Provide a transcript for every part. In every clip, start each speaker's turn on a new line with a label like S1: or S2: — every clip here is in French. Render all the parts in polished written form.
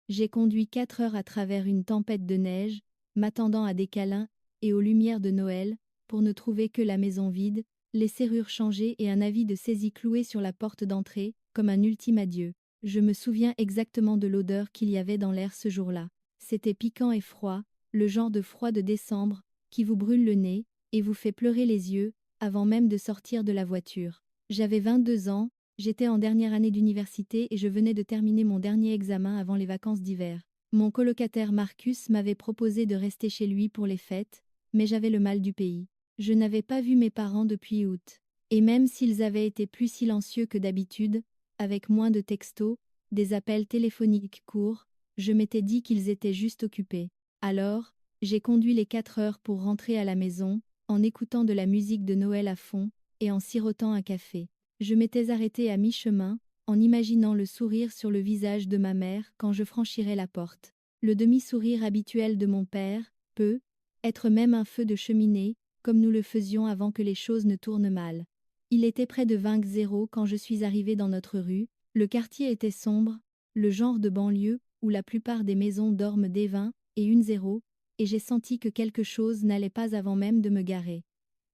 S1: J'ai conduit 4 heures à travers une tempête de neige, m'attendant à des câlins et aux lumières de Noël, pour ne trouver que la maison vide, les serrures changées et un avis de saisie cloué sur la porte d'entrée, comme un ultime adieu. Je me souviens exactement de l'odeur qu'il y avait dans l'air ce jour-là. C'était piquant et froid, le genre de froid de décembre, qui vous brûle le nez, et vous fait pleurer les yeux, avant même de sortir de la voiture. J'avais 22 ans, j'étais en dernière année d'université et je venais de terminer mon dernier examen avant les vacances d'hiver. Mon colocataire Marcus m'avait proposé de rester chez lui pour les fêtes, mais j'avais le mal du pays. Je n'avais pas vu mes parents depuis août. Et même s'ils avaient été plus silencieux que d'habitude, avec moins de textos, des appels téléphoniques courts, je m'étais dit qu'ils étaient juste occupés. Alors, j'ai conduit les 4 heures pour rentrer à la maison, en écoutant de la musique de Noël à fond, et en sirotant un café. Je m'étais arrêtée à mi-chemin, en imaginant le sourire sur le visage de ma mère quand je franchirais la porte. Le demi-sourire habituel de mon père, peut être même un feu de cheminée, comme nous le faisions avant que les choses ne tournent mal. Il était près de 20h quand je suis arrivée dans notre rue, le quartier était sombre, le genre de banlieue où la plupart des maisons dorment dès 20h, et j'ai senti que quelque chose n'allait pas avant même de me garer.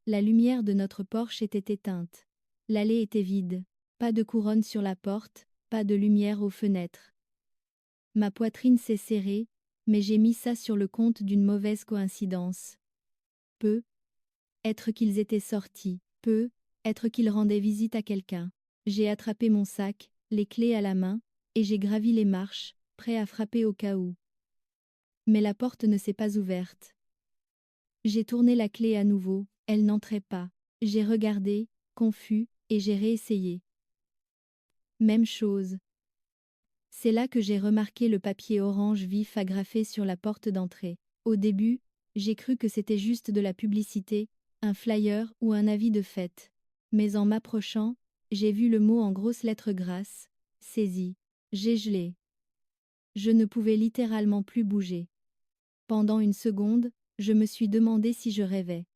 S1: La lumière de notre Porsche était éteinte. L'allée était vide. Pas de couronne sur la porte, pas de lumière aux fenêtres. Ma poitrine s'est serrée, mais j'ai mis ça sur le compte d'une mauvaise coïncidence. Peut-être qu'ils étaient sortis, peut-être qu'ils rendaient visite à quelqu'un. J'ai attrapé mon sac, les clés à la main, et j'ai gravi les marches, prêt à frapper au cas où. Mais la porte ne s'est pas ouverte. J'ai tourné la clé à nouveau, elle n'entrait pas. J'ai regardé, confus, et j'ai réessayé. Même chose. C'est là que j'ai remarqué le papier orange vif agrafé sur la porte d'entrée. Au début, j'ai cru que c'était juste de la publicité, un flyer ou un avis de fête. Mais en m'approchant, j'ai vu le mot en grosses lettres grasses, saisi. J'ai gelé. Je ne pouvais littéralement plus bouger. Pendant une seconde, je me suis demandé si je rêvais.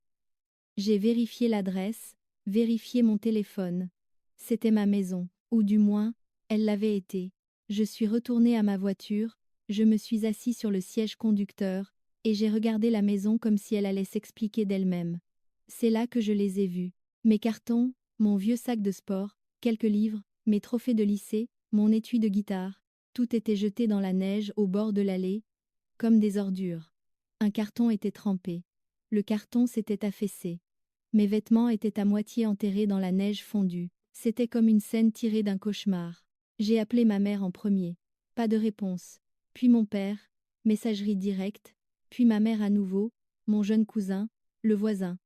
S1: J'ai vérifié l'adresse, vérifié mon téléphone. C'était ma maison, ou du moins, elle l'avait été. Je suis retourné à ma voiture, je me suis assis sur le siège conducteur, et j'ai regardé la maison comme si elle allait s'expliquer d'elle-même. C'est là que je les ai vus. Mes cartons, mon vieux sac de sport, quelques livres, mes trophées de lycée, mon étui de guitare, tout était jeté dans la neige au bord de l'allée, comme des ordures. Un carton était trempé. Le carton s'était affaissé. Mes vêtements étaient à moitié enterrés dans la neige fondue. C'était comme une scène tirée d'un cauchemar. J'ai appelé ma mère en premier. Pas de réponse. Puis mon père, messagerie directe. Puis ma mère à nouveau, mon jeune cousin, le voisin.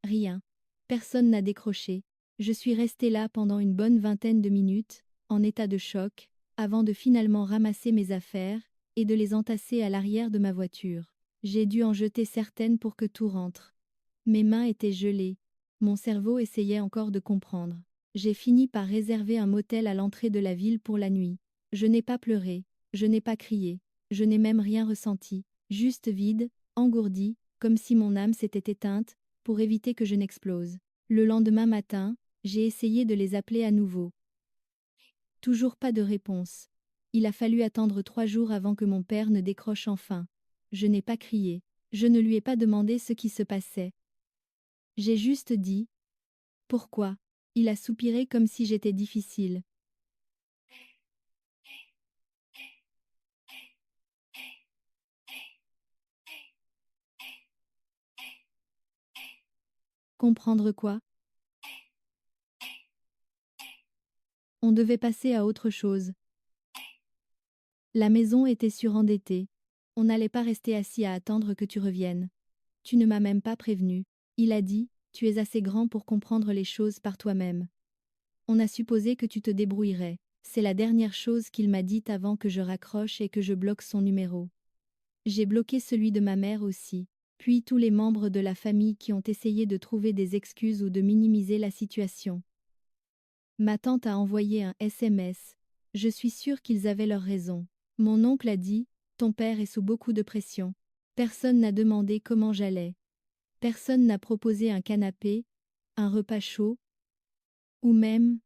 S1: Rien. Personne n'a décroché. Je suis restée là pendant une bonne vingtaine de minutes, en état de choc, avant de finalement ramasser mes affaires et de les entasser à l'arrière de ma voiture. J'ai dû en jeter certaines pour que tout rentre. Mes mains étaient gelées. Mon cerveau essayait encore de comprendre. J'ai fini par réserver un motel à l'entrée de la ville pour la nuit. Je n'ai pas pleuré, je n'ai pas crié, je n'ai même rien ressenti, juste vide, engourdi, comme si mon âme s'était éteinte, pour éviter que je n'explose. Le lendemain matin, j'ai essayé de les appeler à nouveau. Toujours pas de réponse. Il a fallu attendre 3 jours avant que mon père ne décroche enfin. Je n'ai pas crié. Je ne lui ai pas demandé ce qui se passait. J'ai juste dit « Pourquoi ?» Il a soupiré comme si j'étais difficile. Comprendre quoi? On devait passer à autre chose. La maison était surendettée. On n'allait pas rester assis à attendre que tu reviennes. Tu ne m'as même pas prévenu. Il a dit « Tu es assez grand pour comprendre les choses par toi-même. » On a supposé que tu te débrouillerais. C'est la dernière chose qu'il m'a dite avant que je raccroche et que je bloque son numéro. J'ai bloqué celui de ma mère aussi, puis tous les membres de la famille qui ont essayé de trouver des excuses ou de minimiser la situation. Ma tante a envoyé un SMS. Je suis sûre qu'ils avaient leur raison. Mon oncle a dit « Ton père est sous beaucoup de pression. » Personne n'a demandé comment j'allais. Personne n'a proposé un canapé, un repas chaud, ou même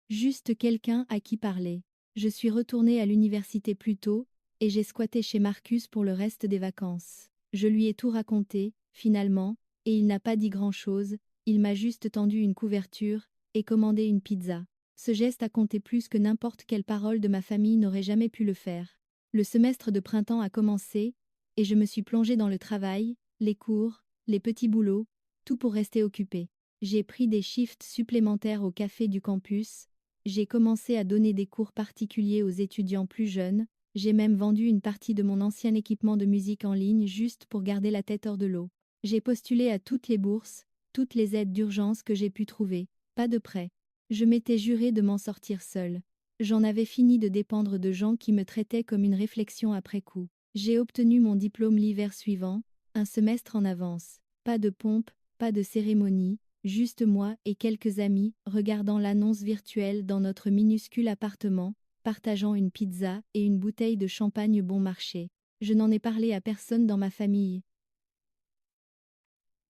S1: juste quelqu'un à qui parler. Je suis retournée à l'université plus tôt, et j'ai squatté chez Marcus pour le reste des vacances. Je lui ai tout raconté, finalement, et il n'a pas dit grand-chose, il m'a juste tendu une couverture et commandé une pizza. Ce geste a compté plus que n'importe quelle parole de ma famille n'aurait jamais pu le faire. Le semestre de printemps a commencé, et je me suis plongée dans le travail, les cours, les petits boulots, tout pour rester occupée. J'ai pris des shifts supplémentaires au café du campus, j'ai commencé à donner des cours particuliers aux étudiants plus jeunes, j'ai même vendu une partie de mon ancien équipement de musique en ligne juste pour garder la tête hors de l'eau. J'ai postulé à toutes les bourses, toutes les aides d'urgence que j'ai pu trouver, pas de prêt. Je m'étais juré de m'en sortir seule. J'en avais fini de dépendre de gens qui me traitaient comme une réflexion après coup. J'ai obtenu mon diplôme l'hiver suivant, un semestre en avance. Pas de pompe, pas de cérémonie, juste moi et quelques amis regardant l'annonce virtuelle dans notre minuscule appartement, partageant une pizza et une bouteille de champagne bon marché. Je n'en ai parlé à personne dans ma famille.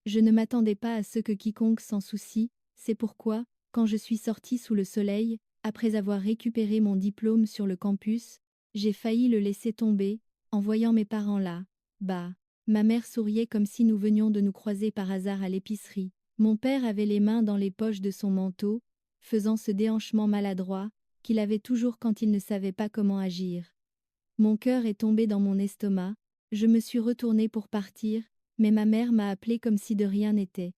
S1: Je ne m'attendais pas à ce que quiconque s'en soucie, c'est pourquoi, quand je suis sortie sous le soleil, après avoir récupéré mon diplôme sur le campus, j'ai failli le laisser tomber, en voyant mes parents là. Bah. Ma mère souriait comme si nous venions de nous croiser par hasard à l'épicerie. Mon père avait les mains dans les poches de son manteau, faisant ce déhanchement maladroit, qu'il avait toujours quand il ne savait pas comment agir. Mon cœur est tombé dans mon estomac, je me suis retournée pour partir, mais ma mère m'a appelée comme si de rien n'était.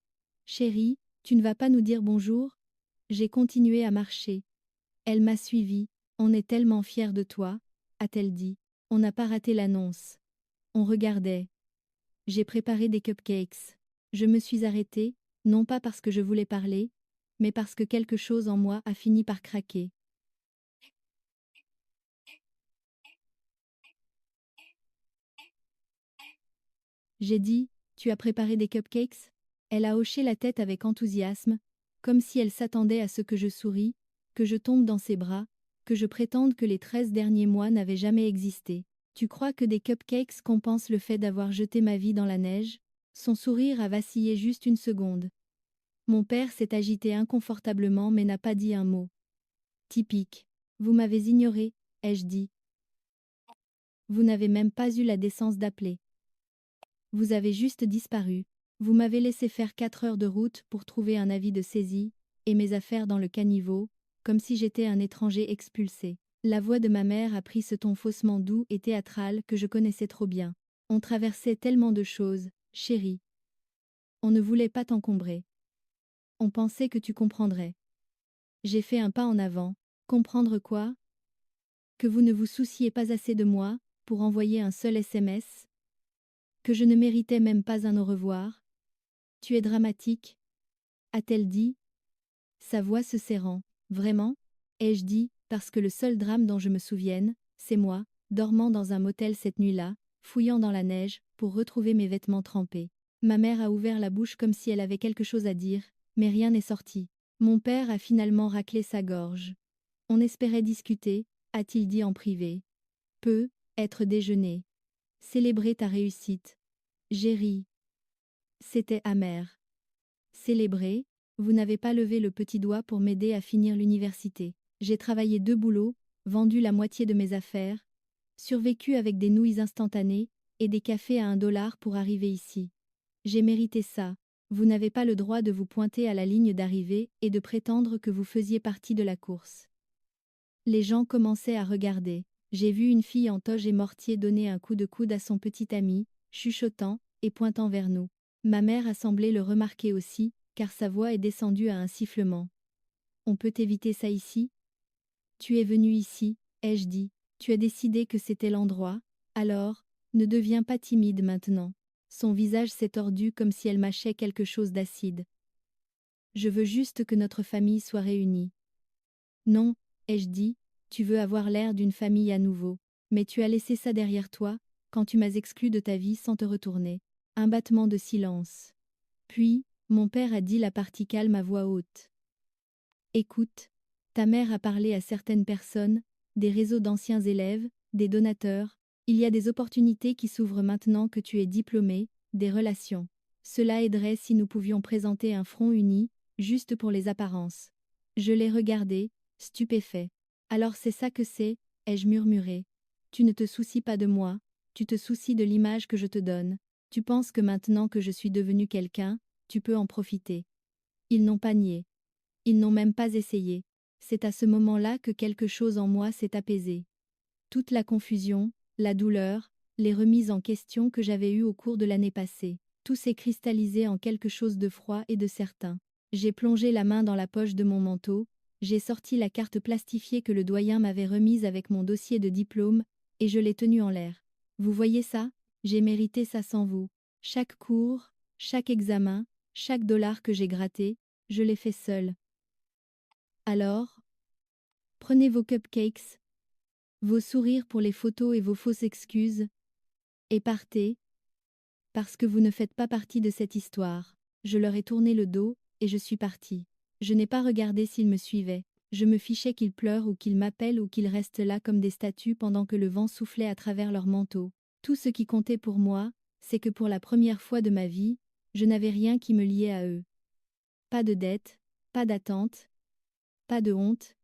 S1: Chérie, tu ne vas pas nous dire bonjour? J'ai continué à marcher. Elle m'a suivie. On est tellement fiers de toi, a-t-elle dit. On n'a pas raté l'annonce. On regardait. J'ai préparé des cupcakes. Je me suis arrêtée, non pas parce que je voulais parler, mais parce que quelque chose en moi a fini par craquer. J'ai dit, tu as préparé des cupcakes? Elle a hoché la tête avec enthousiasme, comme si elle s'attendait à ce que je sourie, que je tombe dans ses bras, que je prétende que les 13 derniers mois n'avaient jamais existé. Tu crois que des cupcakes compensent le fait d'avoir jeté ma vie dans la neige? Son sourire a vacillé juste une seconde. Mon père s'est agité inconfortablement mais n'a pas dit un mot. Typique. Vous m'avez ignoré, ai-je dit. Vous n'avez même pas eu la décence d'appeler. Vous avez juste disparu. Vous m'avez laissé faire 4 heures de route pour trouver un avis de saisie, et mes affaires dans le caniveau, comme si j'étais un étranger expulsé. La voix de ma mère a pris ce ton faussement doux et théâtral que je connaissais trop bien. On traversait tellement de choses, chérie. On ne voulait pas t'encombrer. On pensait que tu comprendrais. J'ai fait un pas en avant. Comprendre quoi? Que vous ne vous souciez pas assez de moi, pour envoyer un seul SMS? Que je ne méritais même pas un au revoir? Tu es dramatique, a-t-elle dit, sa voix se serrant. Vraiment? Ai-je dit, parce que le seul drame dont je me souvienne, c'est moi, dormant dans un motel cette nuit-là, fouillant dans la neige, pour retrouver mes vêtements trempés. Ma mère a ouvert la bouche comme si elle avait quelque chose à dire, mais rien n'est sorti. Mon père a finalement raclé sa gorge. On espérait discuter, a-t-il dit en privé. Être déjeuné. Célébrer ta réussite. J'ai ri. C'était amer. Célébrer? Vous n'avez pas levé le petit doigt pour m'aider à finir l'université. J'ai travaillé 2 boulots, vendu la moitié de mes affaires, survécu avec des nouilles instantanées, et des cafés à $1 pour arriver ici. J'ai mérité ça. Vous n'avez pas le droit de vous pointer à la ligne d'arrivée et de prétendre que vous faisiez partie de la course. Les gens commençaient à regarder. J'ai vu une fille en toge et mortier donner un coup de coude à son petit ami, chuchotant et pointant vers nous. Ma mère a semblé le remarquer aussi, car sa voix est descendue à un sifflement. On peut éviter ça ici? Tu es venu ici, ai-je dit. Tu as décidé que c'était l'endroit, alors, ne deviens pas timide maintenant. Son visage s'est tordu comme si elle mâchait quelque chose d'acide. Je veux juste que notre famille soit réunie. Non, ai-je dit, tu veux avoir l'air d'une famille à nouveau, mais tu as laissé ça derrière toi, quand tu m'as exclu de ta vie sans te retourner. Un battement de silence. Puis, mon père a dit la partie calme à voix haute. Écoute, ta mère a parlé à certaines personnes, des réseaux d'anciens élèves, des donateurs, il y a des opportunités qui s'ouvrent maintenant que tu es diplômé, des relations. Cela aiderait si nous pouvions présenter un front uni, juste pour les apparences. Je l'ai regardé, stupéfait. Alors c'est ça que c'est, ai-je murmuré. Tu ne te soucies pas de moi, tu te soucies de l'image que je te donne. Tu penses que maintenant que je suis devenu quelqu'un, tu peux en profiter. Ils n'ont pas nié. Ils n'ont même pas essayé. C'est à ce moment-là que quelque chose en moi s'est apaisé. Toute la confusion, la douleur, les remises en question que j'avais eues au cours de l'année passée, tout s'est cristallisé en quelque chose de froid et de certain. J'ai plongé la main dans la poche de mon manteau, j'ai sorti la carte plastifiée que le doyen m'avait remise avec mon dossier de diplôme, et je l'ai tenue en l'air. Vous voyez ça? J'ai mérité ça sans vous. Chaque cours, chaque examen, chaque dollar que j'ai gratté, je l'ai fait seul. Alors, prenez vos cupcakes, vos sourires pour les photos et vos fausses excuses, et partez, parce que vous ne faites pas partie de cette histoire. Je leur ai tourné le dos, et je suis partie. Je n'ai pas regardé s'ils me suivaient. Je me fichais qu'ils pleurent ou qu'ils m'appellent ou qu'ils restent là comme des statues pendant que le vent soufflait à travers leurs manteaux. Tout ce qui comptait pour moi, c'est que pour la première fois de ma vie, je n'avais rien qui me liait à eux. Pas de dette, pas d'attente, pas de honte,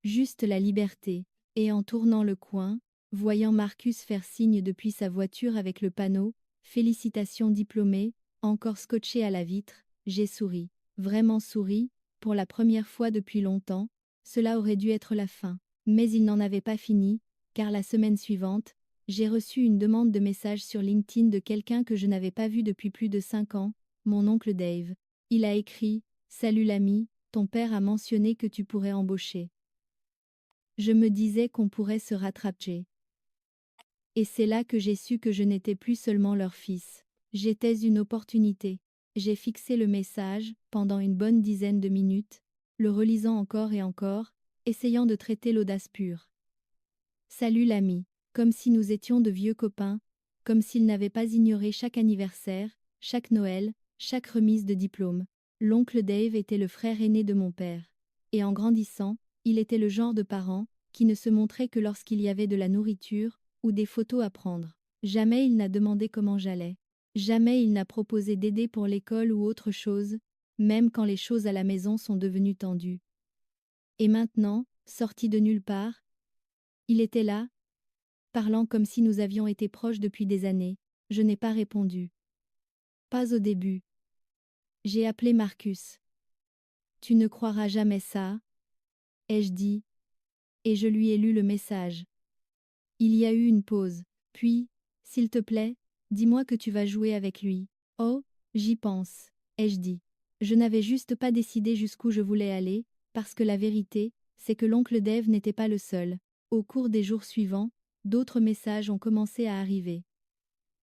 S1: juste la liberté. Et en tournant le coin, voyant Marcus faire signe depuis sa voiture avec le panneau « Félicitations diplômé », encore scotché à la vitre, j'ai souri. Vraiment souri, pour la première fois depuis longtemps. Cela aurait dû être la fin. Mais il n'en avait pas fini, car la semaine suivante, j'ai reçu une demande de message sur LinkedIn de quelqu'un que je n'avais pas vu depuis plus de 5 ans, mon oncle Dave. Il a écrit « Salut l'ami, ton père a mentionné que tu pourrais embaucher. Je me disais qu'on pourrait se rattraper. » Et c'est là que j'ai su que je n'étais plus seulement leur fils. J'étais une opportunité. J'ai fixé le message, pendant une bonne dizaine de minutes, le relisant encore et encore, essayant de traiter l'audace pure. Salut l'ami, comme si nous étions de vieux copains, comme s'il n'avait pas ignoré chaque anniversaire, chaque Noël, chaque remise de diplôme. L'oncle Dave était le frère aîné de mon père. Et en grandissant, il était le genre de parent qui ne se montrait que lorsqu'il y avait de la nourriture ou des photos à prendre. Jamais il n'a demandé comment j'allais. Jamais il n'a proposé d'aider pour l'école ou autre chose, même quand les choses à la maison sont devenues tendues. Et maintenant, sorti de nulle part, il était là, parlant comme si nous avions été proches depuis des années. Je n'ai pas répondu. Pas au début. J'ai appelé Marcus. Tu ne croiras jamais ça, ai-je dit, et je lui ai lu le message. Il y a eu une pause, puis, s'il te plaît, dis-moi que tu vas jouer avec lui. Oh, j'y pense, ai-je dit. Je n'avais juste pas décidé jusqu'où je voulais aller, parce que la vérité, c'est que l'oncle Dave n'était pas le seul. Au cours des jours suivants, d'autres messages ont commencé à arriver.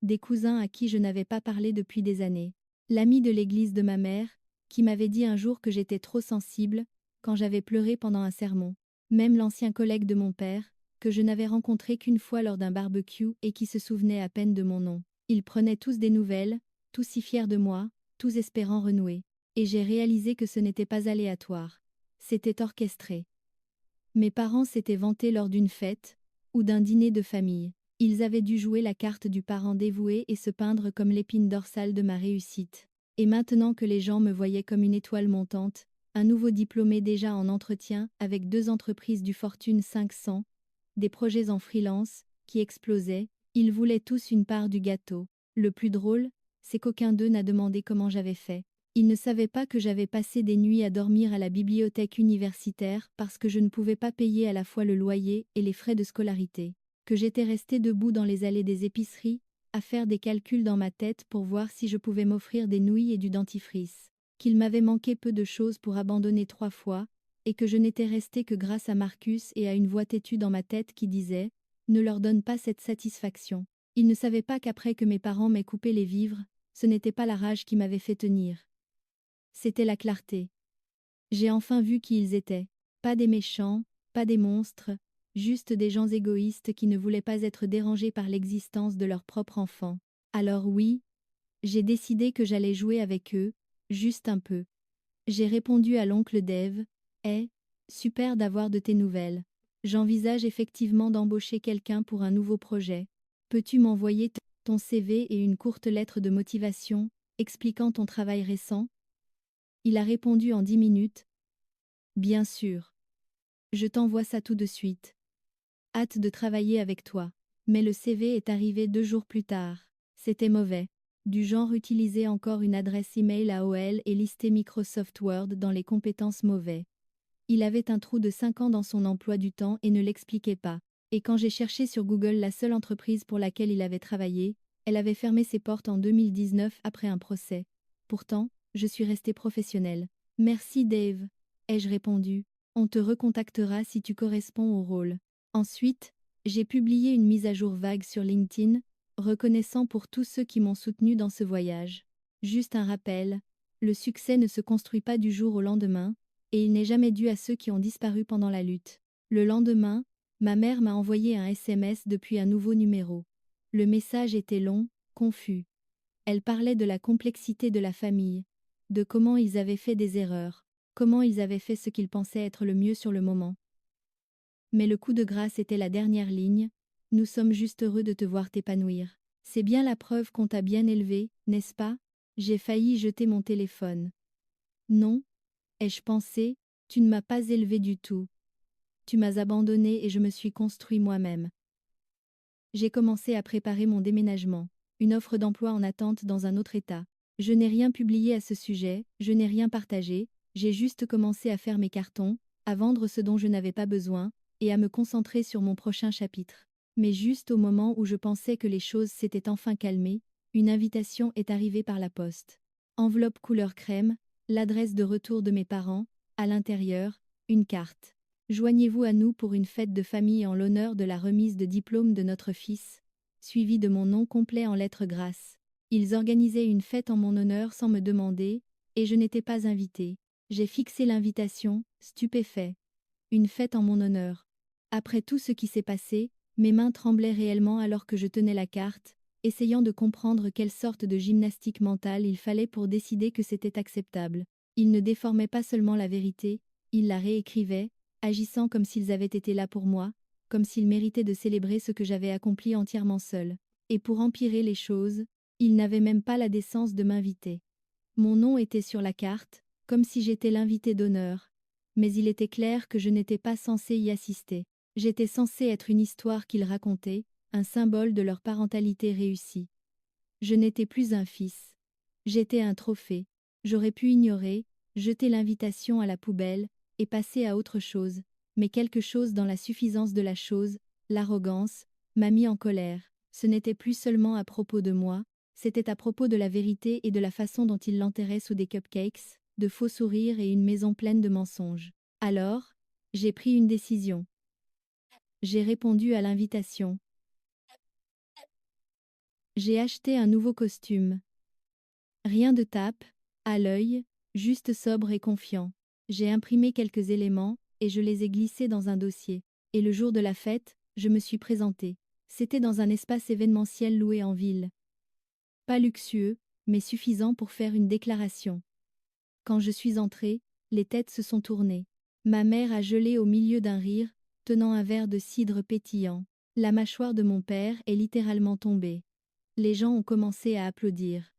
S1: Des cousins à qui je n'avais pas parlé depuis des années. L'ami de l'église de ma mère, qui m'avait dit un jour que j'étais trop sensible, quand j'avais pleuré pendant un sermon. Même l'ancien collègue de mon père, que je n'avais rencontré qu'une fois lors d'un barbecue et qui se souvenait à peine de mon nom. Ils prenaient tous des nouvelles, tous si fiers de moi, tous espérant renouer. Et j'ai réalisé que ce n'était pas aléatoire. C'était orchestré. Mes parents s'étaient vantés lors d'une fête, ou d'un dîner de famille. Ils avaient dû jouer la carte du parent dévoué et se peindre comme l'épine dorsale de ma réussite. Et maintenant que les gens me voyaient comme une étoile montante, un nouveau diplômé déjà en entretien avec 2 entreprises du Fortune 500, des projets en freelance, qui explosaient, ils voulaient tous une part du gâteau. Le plus drôle, c'est qu'aucun d'eux n'a demandé comment j'avais fait. Ils ne savaient pas que j'avais passé des nuits à dormir à la bibliothèque universitaire parce que je ne pouvais pas payer à la fois le loyer et les frais de scolarité. Que j'étais restée debout dans les allées des épiceries, à faire des calculs dans ma tête pour voir si je pouvais m'offrir des nouilles et du dentifrice. Qu'il m'avait manqué peu de choses pour abandonner 3 fois, et que je n'étais restée que grâce à Marcus et à une voix têtue dans ma tête qui disait « Ne leur donne pas cette satisfaction ». Ils ne savaient pas qu'après que mes parents m'aient coupé les vivres, ce n'était pas la rage qui m'avait fait tenir. C'était la clarté. J'ai enfin vu qui ils étaient. Pas des méchants, pas des monstres, juste des gens égoïstes qui ne voulaient pas être dérangés par l'existence de leur propre enfant. Alors oui, j'ai décidé que j'allais jouer avec eux, juste un peu. J'ai répondu à l'oncle Dave, « super d'avoir de tes nouvelles. J'envisage effectivement d'embaucher quelqu'un pour un nouveau projet. Peux-tu m'envoyer ton CV et une courte lettre de motivation, expliquant ton travail récent ?» Il a répondu en 10 minutes. « Bien sûr. Je t'envoie ça tout de suite. » Hâte de travailler avec toi. Mais le CV est arrivé 2 jours plus tard. C'était mauvais. Du genre utiliser encore une adresse email AOL et lister Microsoft Word dans les compétences mauvais. Il avait un trou de 5 ans dans son emploi du temps et ne l'expliquait pas. Et quand j'ai cherché sur Google la seule entreprise pour laquelle il avait travaillé, elle avait fermé ses portes en 2019 après un procès. Pourtant, je suis restée professionnelle. Merci Dave, ai-je répondu. On te recontactera si tu corresponds au rôle. Ensuite, j'ai publié une mise à jour vague sur LinkedIn, reconnaissant pour tous ceux qui m'ont soutenu dans ce voyage. Juste un rappel, le succès ne se construit pas du jour au lendemain, et il n'est jamais dû à ceux qui ont disparu pendant la lutte. Le lendemain, ma mère m'a envoyé un SMS depuis un nouveau numéro. Le message était long, confus. Elle parlait de la complexité de la famille, de comment ils avaient fait des erreurs, comment ils avaient fait ce qu'ils pensaient être le mieux sur le moment. Mais le coup de grâce était la dernière ligne. Nous sommes juste heureux de te voir t'épanouir. C'est bien la preuve qu'on t'a bien élevé, n'est-ce pas? J'ai failli jeter mon téléphone. Non, ai-je pensé, tu ne m'as pas élevé du tout. Tu m'as abandonné et je me suis construit moi-même. J'ai commencé à préparer mon déménagement, une offre d'emploi en attente dans un autre État. Je n'ai rien publié à ce sujet, je n'ai rien partagé, j'ai juste commencé à faire mes cartons, à vendre ce dont je n'avais pas besoin, et à me concentrer sur mon prochain chapitre. Mais juste au moment où je pensais que les choses s'étaient enfin calmées, une invitation est arrivée par la poste. Enveloppe couleur crème, l'adresse de retour de mes parents, à l'intérieur, une carte. Joignez-vous à nous pour une fête de famille en l'honneur de la remise de diplôme de notre fils, suivi de mon nom complet en lettres grasses. Ils organisaient une fête en mon honneur sans me demander, et je n'étais pas invitée. J'ai fixé l'invitation, stupéfait. Une fête en mon honneur. Après tout ce qui s'est passé, mes mains tremblaient réellement alors que je tenais la carte, essayant de comprendre quelle sorte de gymnastique mentale il fallait pour décider que c'était acceptable. Ils ne déformaient pas seulement la vérité, ils la réécrivaient, agissant comme s'ils avaient été là pour moi, comme s'ils méritaient de célébrer ce que j'avais accompli entièrement seul. Et pour empirer les choses, ils n'avaient même pas la décence de m'inviter. Mon nom était sur la carte, comme si j'étais l'invité d'honneur. Mais il était clair que je n'étais pas censée y assister. J'étais censée être une histoire qu'ils racontaient, un symbole de leur parentalité réussie. Je n'étais plus un fils. J'étais un trophée. J'aurais pu ignorer, jeter l'invitation à la poubelle, et passer à autre chose, mais quelque chose dans la suffisance de la chose, l'arrogance, m'a mis en colère. Ce n'était plus seulement à propos de moi, c'était à propos de la vérité et de la façon dont il l'enterrait sous des cupcakes, de faux sourires et une maison pleine de mensonges. Alors, j'ai pris une décision. J'ai répondu à l'invitation. J'ai acheté un nouveau costume. Rien de tape, à l'œil, juste sobre et confiant. J'ai imprimé quelques éléments, et je les ai glissés dans un dossier. Et le jour de la fête, je me suis présentée. C'était dans un espace événementiel loué en ville. Pas luxueux, mais suffisant pour faire une déclaration. Quand je suis entrée, les têtes se sont tournées. Ma mère a gelé au milieu d'un rire, tenant un verre de cidre pétillant. La mâchoire de mon père est littéralement tombée. Les gens ont commencé à applaudir.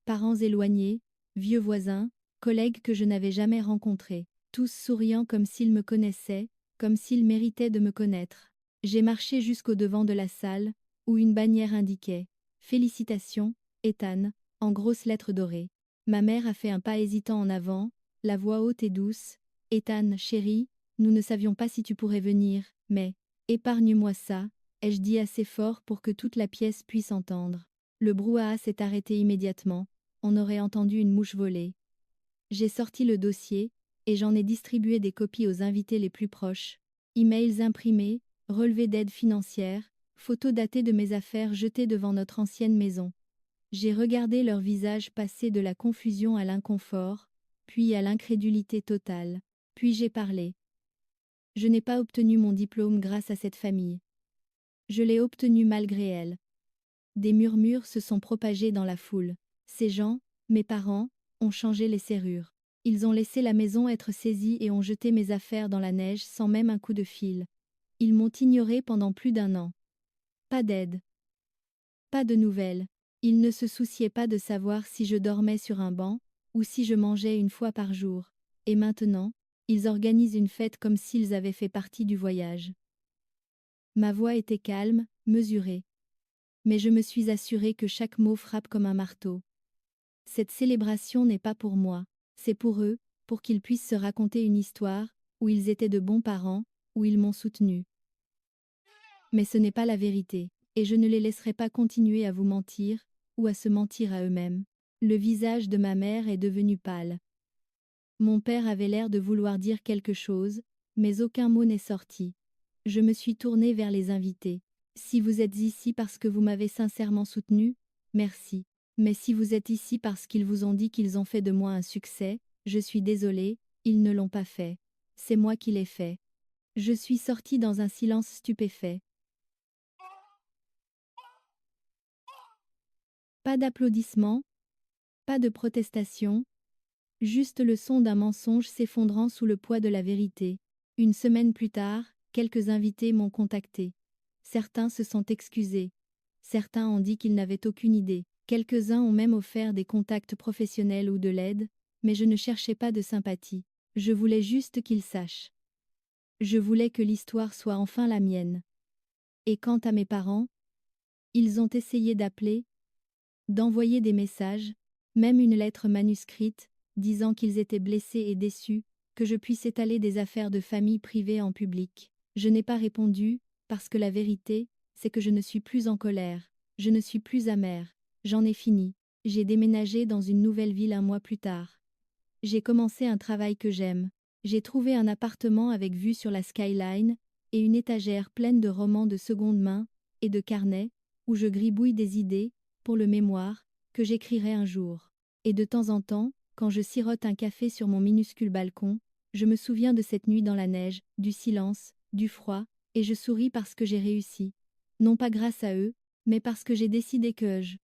S1: Parents éloignés, vieux voisins, collègues que je n'avais jamais rencontrés, tous souriant comme s'ils me connaissaient, comme s'ils méritaient de me connaître. J'ai marché jusqu'au devant de la salle, où une bannière indiquait « Félicitations, Ethan », en grosses lettres dorées. Ma mère a fait un pas hésitant en avant, la voix haute et douce. « Ethan, chéri, nous ne savions pas si tu pourrais venir, mais, épargne-moi ça », ai-je dit assez fort pour que toute la pièce puisse entendre. Le brouhaha s'est arrêté immédiatement, on aurait entendu une mouche voler. J'ai sorti le dossier, et j'en ai distribué des copies aux invités les plus proches. Emails imprimés, relevés d'aide financière, photos datées de mes affaires jetées devant notre ancienne maison. J'ai regardé leurs visages passer de la confusion à l'inconfort, puis à l'incrédulité totale. Puis j'ai parlé. Je n'ai pas obtenu mon diplôme grâce à cette famille. Je l'ai obtenu malgré elle. Des murmures se sont propagés dans la foule. Ces gens, mes parents, ont changé les serrures. Ils ont laissé la maison être saisie et ont jeté mes affaires dans la neige sans même un coup de fil. Ils m'ont ignoré pendant plus d'1 an. Pas d'aide. Pas de nouvelles. Ils ne se souciaient pas de savoir si je dormais sur un banc, ou si je mangeais une fois par jour. Et maintenant, ils organisent une fête comme s'ils avaient fait partie du voyage. Ma voix était calme, mesurée. Mais je me suis assurée que chaque mot frappe comme un marteau. Cette célébration n'est pas pour moi, c'est pour eux, pour qu'ils puissent se raconter une histoire, où ils étaient de bons parents, où ils m'ont soutenu. Mais ce n'est pas la vérité, et je ne les laisserai pas continuer à vous mentir, ou à se mentir à eux-mêmes. Le visage de ma mère est devenu pâle. Mon père avait l'air de vouloir dire quelque chose, mais aucun mot n'est sorti. Je me suis tournée vers les invités. Si vous êtes ici parce que vous m'avez sincèrement soutenu, merci. Mais si vous êtes ici parce qu'ils vous ont dit qu'ils ont fait de moi un succès, je suis désolée, ils ne l'ont pas fait. C'est moi qui l'ai fait. Je suis sortie dans un silence stupéfait. Pas d'applaudissements, pas de protestation, juste le son d'un mensonge s'effondrant sous le poids de la vérité. Une semaine plus tard, quelques invités m'ont contacté. Certains se sont excusés. Certains ont dit qu'ils n'avaient aucune idée. Quelques-uns ont même offert des contacts professionnels ou de l'aide, mais je ne cherchais pas de sympathie. Je voulais juste qu'ils sachent. Je voulais que l'histoire soit enfin la mienne. Et quant à mes parents, ils ont essayé d'appeler, d'envoyer des messages, même une lettre manuscrite, disant qu'ils étaient blessés et déçus, que je puisse étaler des affaires de famille privées en public. Je n'ai pas répondu, parce que la vérité, c'est que je ne suis plus en colère, je ne suis plus amère, j'en ai fini. J'ai déménagé dans une nouvelle ville un mois plus tard. J'ai commencé un travail que j'aime. J'ai trouvé un appartement avec vue sur la skyline, et une étagère pleine de romans de seconde main, et de carnets, où je gribouille des idées, pour le mémoire, que j'écrirai un jour. Et de temps en temps, quand je sirote un café sur mon minuscule balcon, je me souviens de cette nuit dans la neige, du silence, du froid, et je souris parce que j'ai réussi. Non pas grâce à eux, mais parce que j'ai décidé que je